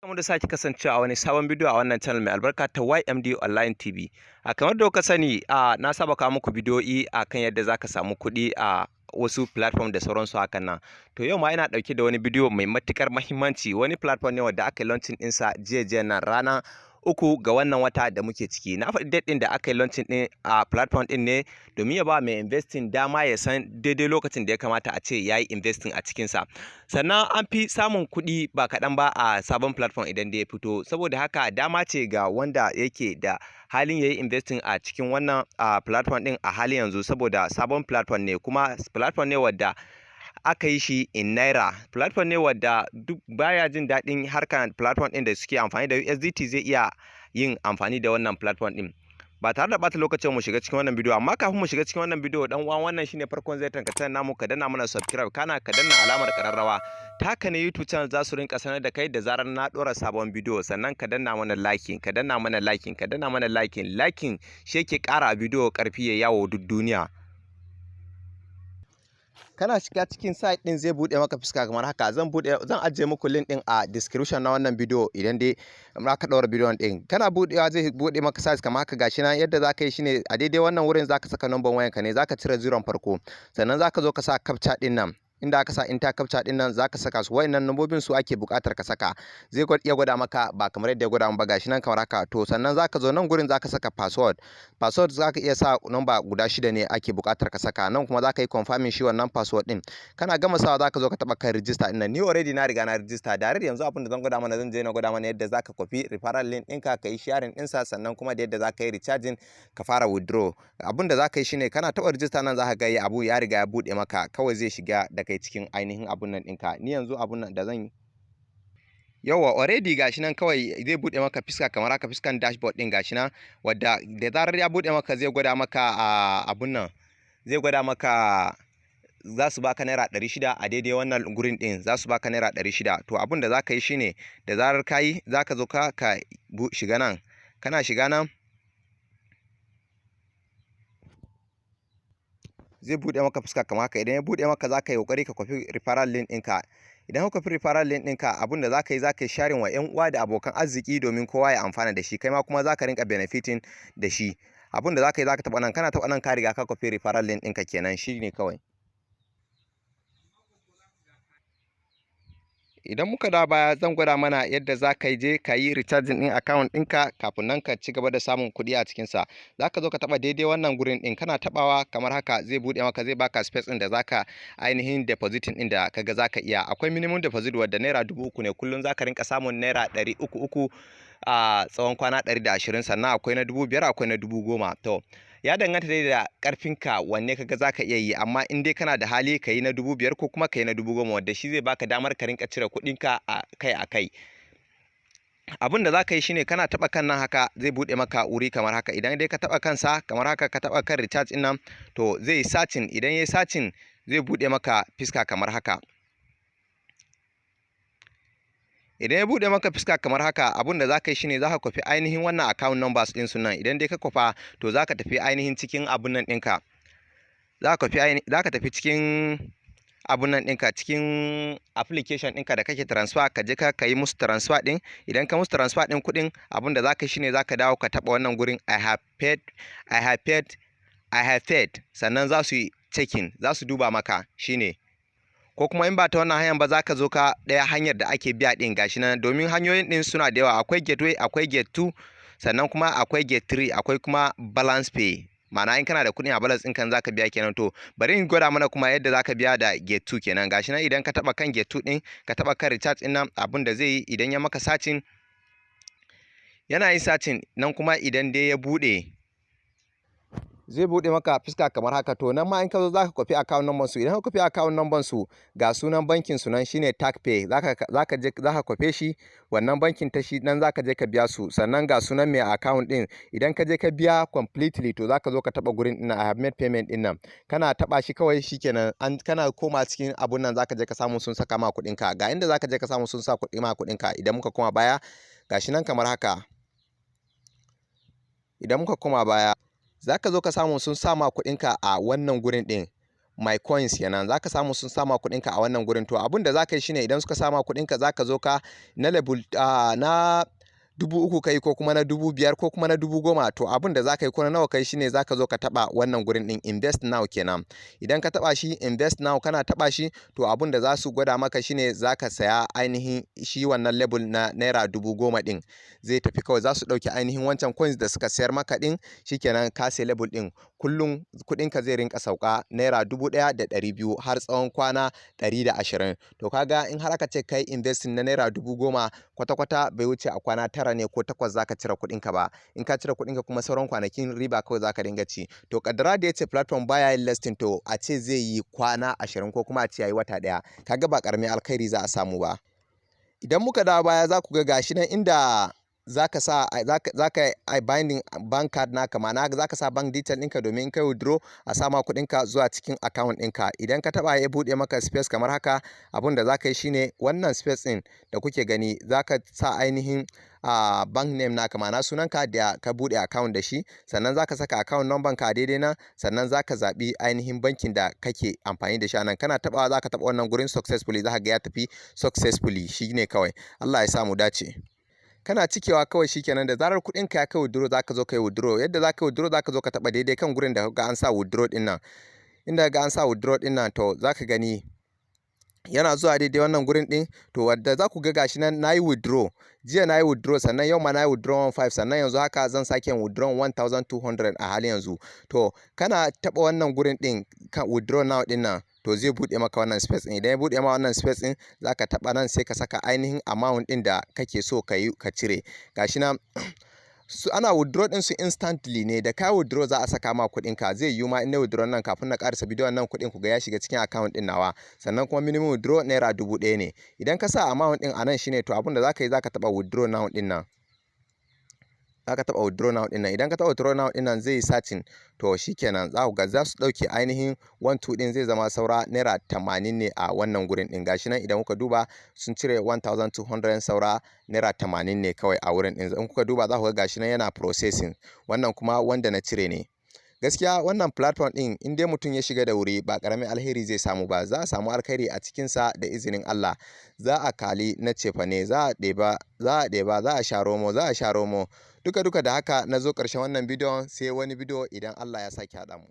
Kamar da sake kasancewa a wani sabon bidiyo a wannan channel mai albarka ta Y.M.D Online TV. Kamar da kuka sani, na saba kawo muku bidiyoyi akan yadda zaka samu kuɗi a wasu platform da sauransu hakan nan. To yau ma ina ɗauke da wani bidiyo mai matukar muhimmanci. Wani platform ne wanda aka yi launching ɗinsa jiya nan ranar 3 ga wannan wata da muke ciki. Na faɗi date ɗin da aka yi launching ɗin a platform ɗin ne domin ya ba mai investing dama ya san daidai lokacin da ya kamata a ce ya yi investing a cikinsa. Sannan an fi samun kuɗi ba kaɗan ba a sabon platform idan da ya fito, saboda haka dama ce ga wanda yake da halin ya yi investing a cikin wannan platform ɗin a halin yanzu, saboda sabon platform ne kuma platform ne wadda aka yi shi in naira. Platform ne wadda duk baya jin daɗin harkar platform ɗin da suke amfani da USDT zai iya yin amfani da wannan platform ɗin. Ba tare da bata lokacin mu shiga cikin wannan bidiyo, amma kafin mu shiga cikin wannan bidiyo, dan uwan wannan shine farkon ziyartar ka channel namu, ka danna mana subscribe, kana ka danna alamar kararrawa. Ta haka ne YouTube channel za su rinka sanar da kai da zarar na ɗora sabon bidiyo. Sannan ka danna mana liking, ka danna mana liking, ka danna mana liking. Liking shi yake ƙara bidiyo ƙarfi ya yawo duk duniya. Kana shiga cikin site din zai bude maka fuska kamar haka. Zan ajiye muku link din a description na wannan bidiyo idan dai ka daura bidiyon din. Kana budewa zai bude maka site kamar haka. Gashi nan yadda zaka yi shine a daidai wannan wurin zaka saka number wayanka ne, zaka cire zeron farko, sannan zaka zo ka sa captcha din nan. Inda aka sa enter captcha din nan zaka saka su, wayannan nambobin su ake buƙatar ka saka. Zai iya gwada maka ba kamar yadda ya gwada mun ba, gashi nan kamar haka. To sannan zaka zo nan gurin zaka saka password zaka iya sa number guda 6 ne ake buƙatar ka saka. Nan kuma zaka yi confirming shi wannan password din. Kana gama sawa zaka zo ka taba kan register din nan. Ni already na riga na register. Direct yanzu abin da zan gwada mana, zan je na gwada mana yadda zaka copy referral link ɗinka ka yi sharing ɗinsa, sannan kuma da yadda zaka yi recharging ka fara withdraw. Abin da zaka yi shine kana taba register nan zaka ga abu ya riga ya bude maka, kawai zai shiga da kai cikin ainihin abun nan ɗinka. Ni yanzu abun nan da zan yi, yawa already gashi nan kawai zai bude maka fiska kamar haka, fiskan dashboard din gashi nan, wadda da zarar ya bude maka zai gwada maka abun nan, zai gwada maka za su baka naira 600 a daidai wannan gurin din, za su baka naira 600. To abun da zaka yi shine da zarar kayi zaka zo ka shiga nan. Kana shiga nan zai bude maka fuska kamar haka. Idan ya bude maka zaka yi kokari ka copy referral link ɗinka. Idan ka copy referral link ɗinka, abin da zaka yi sharing wa 'yan uwa da abokan arziki domin kowa ya amfana da shi, kai ma kuma zaka rinka benefiting da shi. Abin da zaka yi zaka taba nan, kana taba nan ka riga ka copy referral link ɗinka kenan, shine kawai. Idan muka da baya zan gwada mana yadda za ka je ka yi recharging ɗin account ɗinka kafin nan ka ci gaba da samun kuɗi a cikinsa. Za ka zo ka taɓa daidai wannan gurin ɗin, kana taɓawa kamar haka zai buɗe maka, zai baka space ɗin da za ka ainihin depositing ɗin da kaga za ka iya. Akwai minimum deposit wadda naira 3000 ne, kullum za ka rinka samun naira 300 a tsawon kwana 120. Sannan akwai na 5000, akwai na 10000. To ya danganta dai da karfinka wanne kaga zaka iya yi, amma in dai kana da hali ka yi na 5000 ko kuma ka yi na 10000, wanda shi zai baka damar ka rinka cire kuɗinka a kai. Abin da zaka yi shine kana taba kan nan haka zai bude maka wuri kamar haka. Idan dai ka taba kansa kamar haka, ka taba kan recharge din nan, to zai searching. Idan yayi searching zai bude maka fiska kamar haka. Idan ya bude maka fuska kamar haka, abin da zaka yi shine zaka kwafi ainihin wannan account numbers din su nan. Idan dai ka kwafa, to zaka tafi ainihin cikin abun nan ɗinka, zaka tafi cikin abun nan ɗinka, cikin application ɗinka da kake transfer, ka je ka yi musu transfer ɗin. Idan ka musu transfer ɗin kuɗin, abin da zaka yi shine zaka dawo ka taɓa wannan gurin I have paid, sannan za su yi checking, za su duba maka shine. Ko kuma in ba ta wannan hanyar ba, za ka zo ka ɗaya hanyar da ake biya ɗin gashi nan, domin hanyoyin ɗin suna da yawa. Akwai gateway, akwai gate 2, sannan kuma akwai gate 3, akwai kuma balance pay. Ma'ana in kana da kuɗi a balance ɗin za ka biya kenan. To bari in gwada mana kuma yadda za ka biya da gate 2 kenan. Gashi nan idan ka taɓa kan gate 2 ɗin, ka taɓa kan recharge ɗin nan, abin da zai yi idan ya maka searching, yana yin searching nan kuma idan dai ya buɗe, zai bude maka fuska kamar haka. To nan ma in ka zo zaka copy account number su. Idan ka copy account number su, ga sunan bankin su nan shine TagPay, zaka copy shi, wannan bankin ta shi nan zaka je ka biya su. Sannan ga sunan mai account din, idan ka je ka biya completely, to zaka zo ka taba gurin din I have made payment din nan. Kana taba shi kawai shikenan, kana koma cikin abun nan zaka je ka samu sun saka ma kuɗin ka. Ga inda zaka je ka samu sun sa kuɗin ka. Idan muka koma baya, gashi nan kamar haka. Idan muka koma baya, za ka zo ka samu sun sama kuɗinka a wannan gurin ɗin. my coins kenan, zaka samu sun sama kuɗinka a wannan gurin. To abin da zaka yi shine idan suka sama kuɗinka zaka zo ka na level na 3,000 kai ko kuma na 5,000 ko kuma na 10,000. To abin da zaka yi ko na nawa kai shine zaka zo ka taba wannan gurin din invest now kenan. Idan ka taba shi invest now, kana taba shi to abin da za su gwada maka shine zaka saya ainihin shi wannan level na naira 10,000 din zai tafi kawai. Za su dauki ainihin wancan coins da suka sayar maka din, shikenan ka sai level din. Kullum kuɗinka zai rinka sauka naira 1,200 har tsawon kwana 120. To kaga in har aka ce kai investing na naira 10,000 kwata-kwata bai wuce a kwana 9 ne ko 8 zaka cire kuɗinka ba. In ka cire kuɗinka kuma sauran kwanakin riba kawai zaka dinga ci. To kaddara da yace platform baya yin listing, to a ce zai yi kwana 20 ko kuma a ce yayi wata ɗaya, kaga ba karamin alkhairi za a samu ba. Idan muka dawo baya za ku ga gashi nan inda zaka binding bank card naka, ma'ana zaka sa bank detail ɗinka domin in kai withdraw a sama kuɗinka zuwa cikin account ɗinka. Idan ka taba ya buɗe maka space kamar haka, abun da zaka yi shine wannan space ɗin da kuke gani zaka sa ainihin bank name naka, ma'ana sunanka da ka buɗe account da shi, sannan zaka saka account number ka daidai nan, sannan zaka zaɓi ainihin bankin da kake amfani da shi. Anan kana tabawa zaka taba wannan gurin successfully, zaka ga ya tafi successfully, shine kawai. Allah ya sa mu dace. Kana cikewa kawai shikenan, da zarar kuɗinka ya kai withdraw zaka zo kai withdraw. Yadda zaka withdraw zaka zo ka taba daidai kan gurin da ga an sa withdraw din nan. Inda ga an sa withdraw din nan to zaka gani yana zuwa daidai wannan gurin din. To wadda za ku ga gashi nan nayi withdraw, jiya nayi withdraw, sannan yau ma nayi withdraw 15, sannan yanzu haka zan sake withdraw 1,200 a halin yanzu. To kana taba wannan gurin din kan withdraw now din nan, to zai buɗe maka wannan space din. Idan ya buɗe maka wannan space din zaka taba nan sai ka saka ainihin amount din da kake so ka cire. Gashi nan ana withdraw din su instantly ne, da ka withdraw za a saka ma kuɗin ka. Zai yi ma in na withdraw nan kafin na karasa bidiyon nan kuɗin ku ga ya shiga cikin account din nawa. Sannan kuma minimum withdraw naira 1,000 ne. Idan ka sa amount din anan shine to abin da zaka yi zaka taba withdraw now din nan. Zaka taba withdraw now din nan. Idan ka taba withdraw now din nan zai yi searching, to shikenan za ku ga za su dauke ainihin 1,200 din, zai zama saura naira 80 ne a wannan gurin din. Gashi nan idan kuka duba sun cire 1,200, saura naira 80 ne kawai a wurin din. In kuka duba za ku ga gashi nan yana processing. Wannan kuma wanda na cire ne. Gaskiya wannan platform din in dai mutum ya shiga da wuri ba karamin alheri zai samu ba. Za a samu alkhairi a cikin sa da izinin Allah. Za a kali na cefane, za a ɗeba, za a sha romo. Duka da haka na zo ƙarshen wannan bidiyon, sai wani bidiyo idan Allah ya sake haɗa mu.